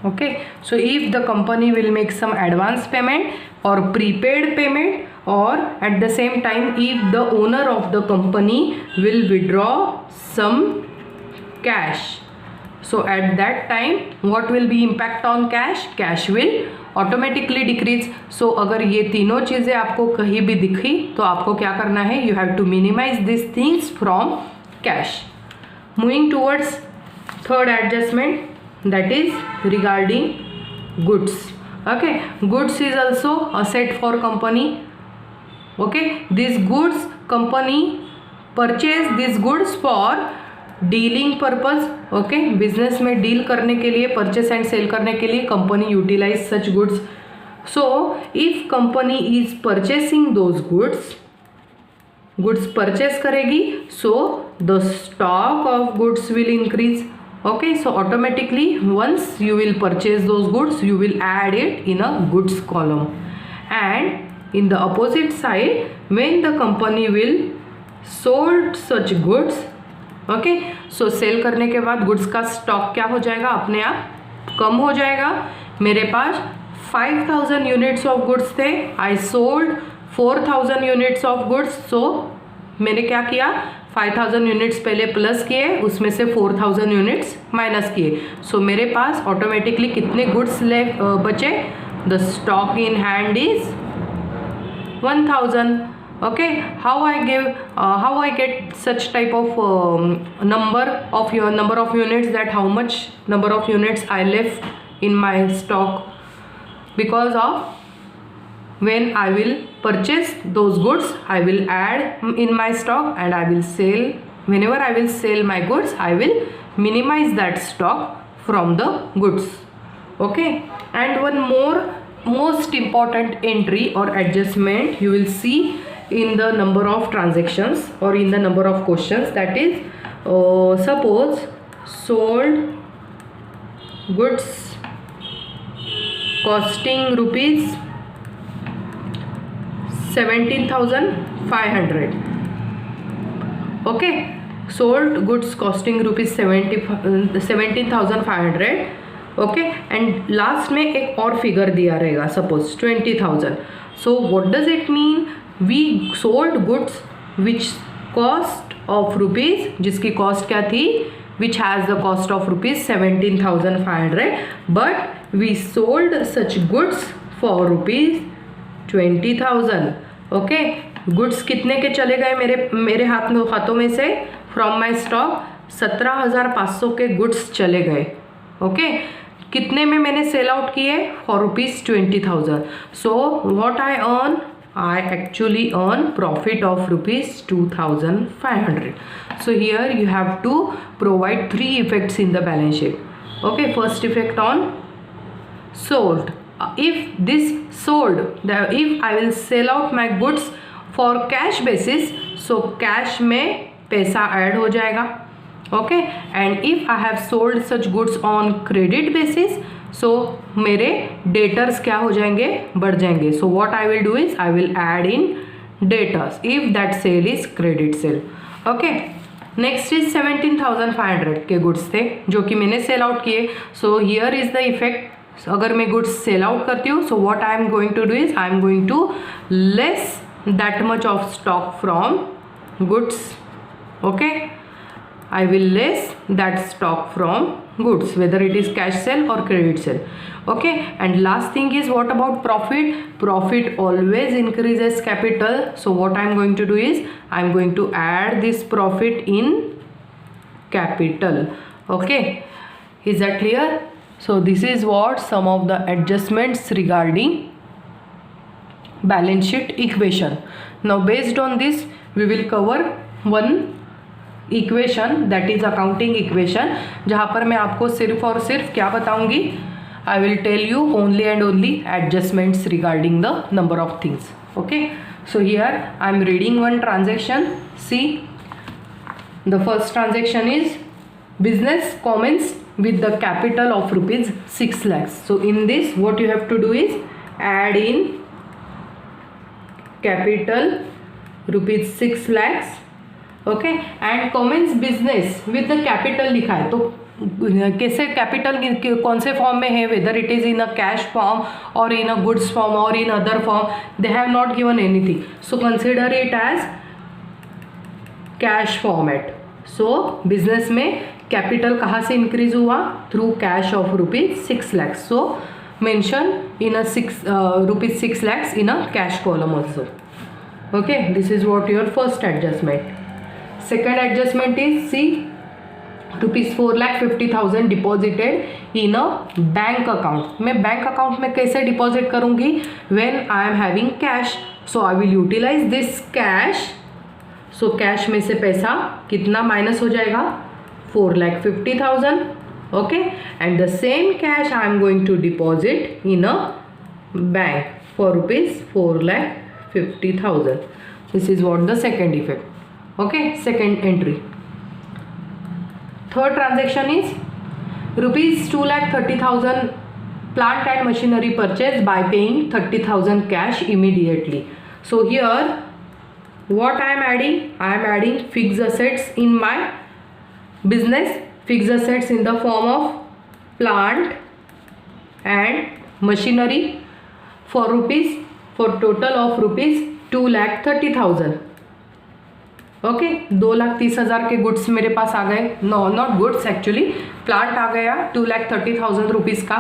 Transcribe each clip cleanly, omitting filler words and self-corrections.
Okay, so if the company will make some advance payment or prepaid payment, or at the same time if the owner of the company will withdraw some cash, so at that time what will be impact on cash? Cash will automatically decrease. So अगर ये तीनों चीज़ें आपको कहीं भी दिखी तो आपको क्या करना है? You have to minimize these things from cash. Moving towards third adjustment, that is regarding goods. Okay, goods is also asset for company. Okay, these goods, company purchase these goods for dealing purpose. Okay, business में deal करने के लिए, purchase and sale करने के लिए company utilize such goods. So if company is purchasing those goods purchase करेगी, so the stock of goods will increase. Okay, so automatically once you will purchase those goods, you will add it in a goods column. And in the opposite side, when the company will sold such goods, okay, so sell करने के बाद goods का stock क्या हो जाएगा? अपने आप कम हो जाएगा. मेरे पास 5000 units of goods थे, I sold 4000 units of goods. so मैंने क्या किया? 5000 यूनिट्स पहले प्लस किए, उसमें से 4000 यूनिट्स माइनस किए. सो मेरे पास ऑटोमेटिकली कितने गुड्स बचे? The stock in hand is 1000. Okay, how I get such type of number of units, that how much number of units I left in my stock? Because of when I will purchase those goods, I will add in my stock and I will sell. Whenever I will sell my goods, I will minimize that stock from the goods. Okay, and one more most important entry or adjustment you will see in the number of transactions or in the number of questions, that is suppose sold goods costing rupees 17,500. okay, sold goods costing rupees 17,500. okay, and last में एक और figure दिया रहेगा, suppose 20,000. so what does it mean? we sold goods which cost of rupees, जिसकी cost क्या थी? which has the cost of rupees 17,500, but we sold such goods for rupees 20,000. Okay, goods कितने के चले गए मेरे हाथों में से? फ्रॉम माई स्टॉक 17,500 के गुड्स चले गए. ओके, कितने में मैंने सेल आउट किए? For rupees 20,000. So what I earn? I actually earn profit of rupees 2,500. so here you have to provide 3 effects in the balance sheet. okay, first effect on sold. if this sold, if I will sell out my goods for cash basis, so cash में पैसा add हो जाएगा. okay, and if I have sold such goods on credit basis, so मेरे debtors क्या हो जाएंगे? बढ़ जाएंगे. so what I will do is I will add in debtors if that sale is credit sale. okay, next is 17,500 के goods थे जो कि मैंने सेल आउट किए. So here is the effect. अगर मैं गुड्स सेल आउट करती हूँ, so what I am going to do is I am going to less that much of stock from goods. Okay, I will less that stock from goods, whether it is cash sale or credit sale. okay, and last thing is what about profit? Profit always increases capital. so what I am going to do is I am going to add this profit in capital. okay, is that clear? so this is what some of the adjustments regarding balance sheet equation. now based on this we will cover one equation, that is accounting equation, जहाँ पर मैं आपको सिर्फ और सिर्फ क्या बताऊंगी? I will tell you only and only adjustments regarding the number of things. Okay, so here I am reading one transaction. See, the first transaction is business commence with the capital of rupees 6 lakhs. so in this what you have to do is add in capital rupees 6 lakhs. okay, and commence business with the capital लिखा है, तो कैसे capital कौन से form में है, whether it is in a cash form और in a goods form और in other form, they have not given anything, so consider it as cash format. So business में कैपिटल कहाँ से इंक्रीज हुआ, through cash of ₹6 lakhs. So mention in a ₹6 lakhs in a cash column also. Okay, this is what your first adjustment. Second adjustment is, see, ₹4,50,000 deposited in a bank account. मैं bank account में कैसे deposit करूंगी, when I am having cash, so I will utilize this cash. So cash में से पैसा कितना minus हो जाएगा, 4,50,000. Okay, and the same cash I am going to deposit in a bank for ₹4,50,000. This is what the second effect. Okay, second entry. Third transaction is ₹2,30,000 plant and machinery purchase by paying 30,000 cash immediately. So here what I am adding? I am adding fixed assets in my business, fixed assets in the form of plant and machinery for total of ₹2,30,000. Okay, 2,30,000 के goods मेरे पास आ गए. No, not goods, actually plant आ गया ₹2,30,000 का.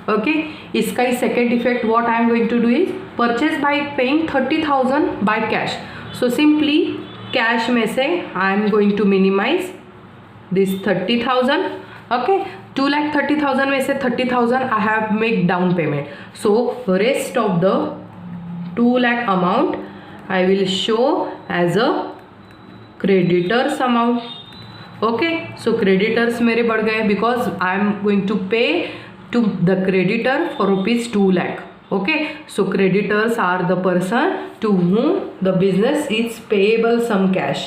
Okay, इसका ही second effect what I am going to do is purchase by paying 30,000 by cash. So simply cash में से I am going to minimize this 30,000. Okay, 2,30,000 में से 30,000 I have make down payment. So rest of the 2 lakh amount I will show as a creditors amount. Okay, so creditors मेरे बढ़ गए because I am going to pay to the creditor for ₹2 lakh. Okay, so creditors are the person to whom the business is payable some cash.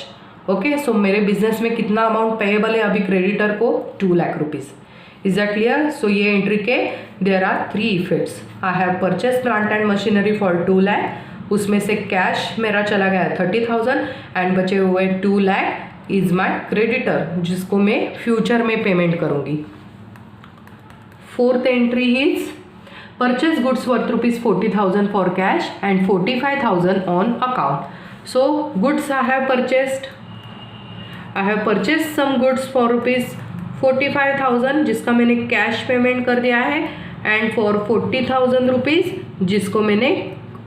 Okay, so मेरे business में कितना amount payable है अभी creditor को, ₹2 lakh. Is that clear? So ये entry के there are 3 effects. I have purchase plant and machinery for 2 lakh, उसमें से कैश मेरा चला गया 30,000 एंड बचे हुए 2 lakh इज माई क्रेडिटर जिसको मैं फ्यूचर में पेमेंट करूंगी. Fourth entry is purchase goods worth ₹40,000 for cash and 45,000 on account. So goods I have purchased some goods for ₹45,000 जिसका मैंने कैश पेमेंट कर दिया है एंड फॉर ₹40,000 जिसको मैंने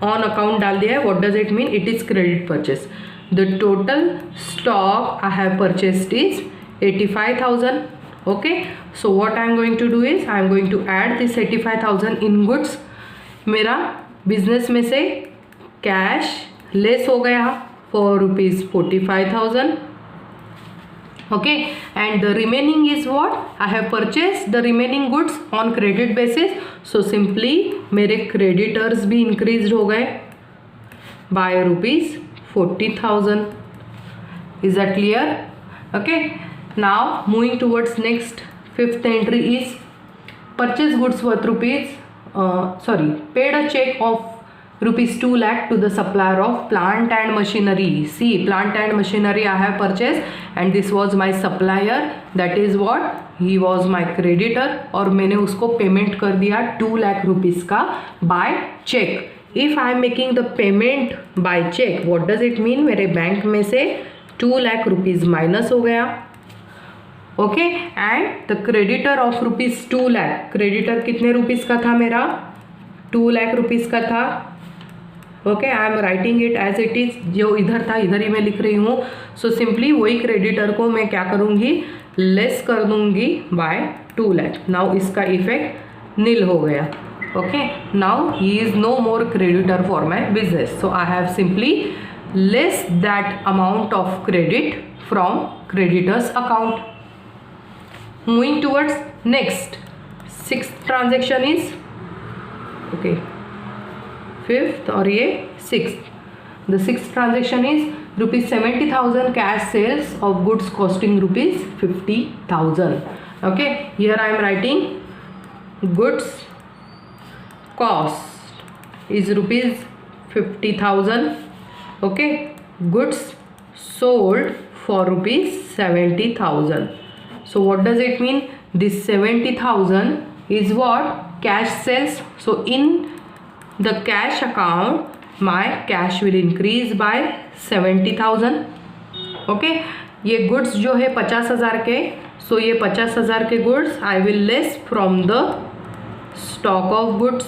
ऑन अकाउंट डाल दिया है. What does it mean? It is credit purchase. The total stock I have purchased is 85,000. Okay, so what I am going to do is I am going to add this 85,000 in goods. मेरा business में से cash less हो गया for ₹45,000. okay, and the remaining is what I have purchased the remaining goods on credit basis. So simply मेरे creditors भी increased हो गए by ₹40,000. is that clear? Okay, now moving towards next fifth entry is purchase goods worth paid a check of ₹2 lakh to the supplier of plant and machinery. See, plant and machinery I have purchased and this was my supplier, that is what he was my creditor और मैंने उसको payment कर दिया ₹2 lakh का by check. If I am making the payment by check, what does it mean? मेरे bank में से ₹2 lakh minus हो गया. Okay, and the creditor of ₹2 lakh, creditor कितने रुपीज़ का था मेरा? ₹2 lakh का था. Okay, I am writing it as it is. जो इधर था इधर ही मैं लिख रही हूँ. सो सिंपली वही क्रेडिटर को मैं क्या करूँगी, लेस कर दूँगी बाय 2 lakh. नाउ इसका इफेक्ट नील हो गया. Okay, now he is no more creditor for my business. So I have simply less that amount of credit from creditors account. Moving towards next sixth transaction is okay fifth और ये sixth. The sixth transaction is ₹70,000 cash sales of goods costing ₹50,000. Okay, here I am writing goods cost is ₹50,000. Okay, goods sold for ₹70,000. So what does it mean? this 70,000 is what? Cash sales. So in the cash account my cash will increase by 70,000. Okay, ये goods जो है 50,000 के, सो ये 50,000 के goods I will less from the stock of goods.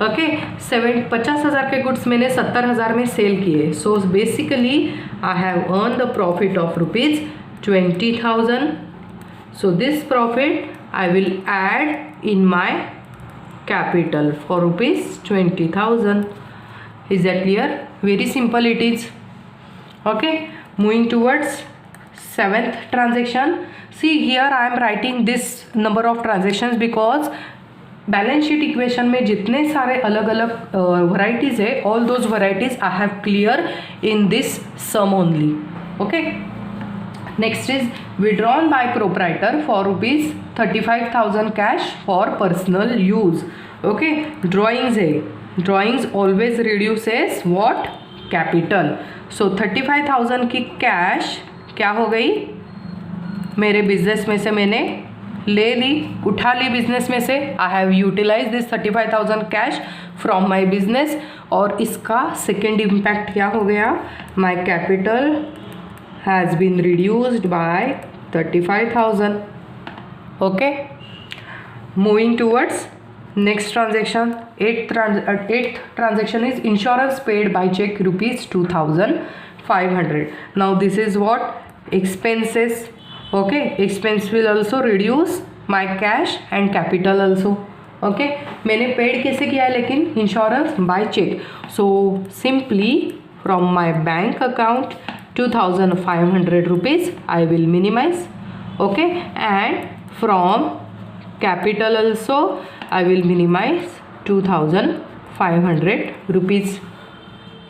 Okay, 50,000 के goods मैंने 70,000 में cell किए. So basically I have earn the profit of rupees 20,000. So this profit I will add in my capital for rupees 20,000. Is that clear? Very simple it is. Okay, moving towards 7th transaction. See here I am writing this number of transactions because balance sheet equation में जितने सारे अलग अलग varieties है, all those varieties I have clear in this sum only. Okay. Next is withdrawn by proprietor for rupees 35,000 cash for personal use. Okay, drawings है, drawings always reduces what? Capital. So 35,000 की cash क्या हो गई? मेरे business में से मैंने ले ली, उठा ली बिजनेस में से. I have utilize this 35,000 cash from my business. और इसका सेकेंड इम्पैक्ट क्या हो गया? My capital has been reduced by 35,000. Okay, moving towards next transaction. Eighth transaction is insurance paid by check rupees 2,500. Now this is what? Expenses. Okay, expense will also reduce my cash and capital also. Okay, मैंने paid कैसे किया है लेकिन? Insurance by cheque. So simply from my bank account 2,500 rupees I will minimize. Okay, and from capital also I will minimize 2,500 rupees.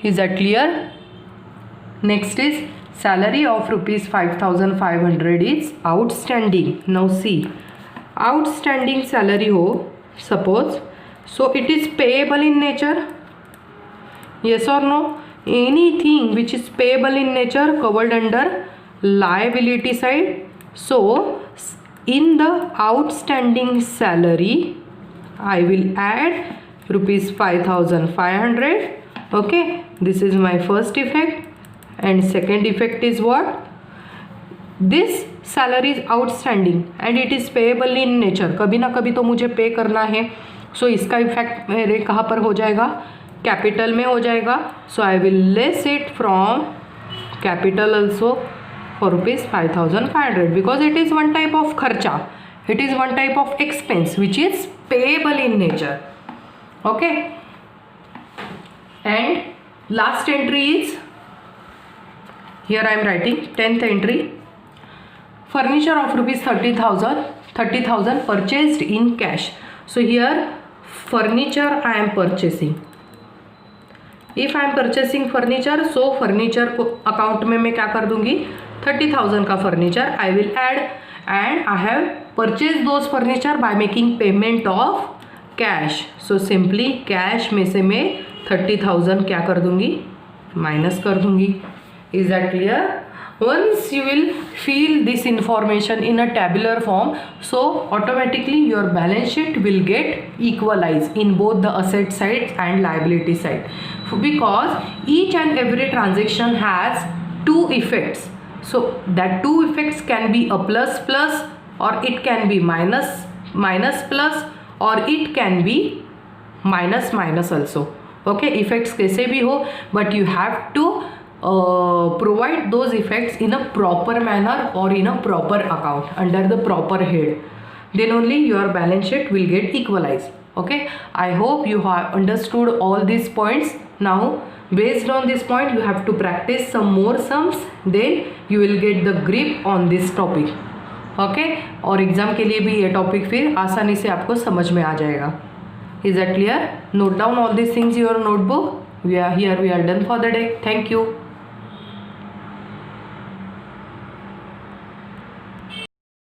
Is that clear? Next is salary of rupees 5,500 is outstanding. Now see, outstanding salary ho suppose, so it is payable in nature. Yes or no? Anything which is payable in nature covered under liability side. So in the outstanding salary I will add rupees 5,500. Okay, this is my first effect. And second effect is what? This salary is outstanding and it is payable in nature. कभी ना कभी तो मुझे पे करना है. सो इसका effect मेरे कहाँ पर हो जाएगा? कैपिटल में हो जाएगा. So I will less it from capital also for rupees 5,500 because it is one type of खर्चा. It is one type of expense which is payable in nature. Okay, and last entry is here I am writing 10th entry. Furniture of rupees 30,000 purchased in cash. So here furniture I am purchasing. If I am purchasing furniture, so furniture को account में मैं क्या कर दूंगी? 30,000 का furniture I will add and I have purchase those furniture by making payment of cash. So simply cash में से मैं 30,000 क्या कर दूंगी? माइनस कर दूंगी. Is that clear? Once you will fill this information in a tabular form, so automatically your balance sheet will get equalized in both the asset side and liability side, because each and every transaction has two effects. So that two effects can be a plus plus, or it can be minus minus plus, or it can be minus minus also. Okay, effects कैसे भी हो, but you have to provide those effects in a proper manner or in a proper account under the proper head. Then only your balance sheet will get equalized. Okay, I hope you have understood all these points. Now based on this point you have to practice some more sums, then you will get the grip on this topic. Okay, और exam के लिए भी ये topic फिर आसानी से आपको समझ में आ जाएगा. Is that clear? Note down all these things in your notebook. We are done for the day. Thank you.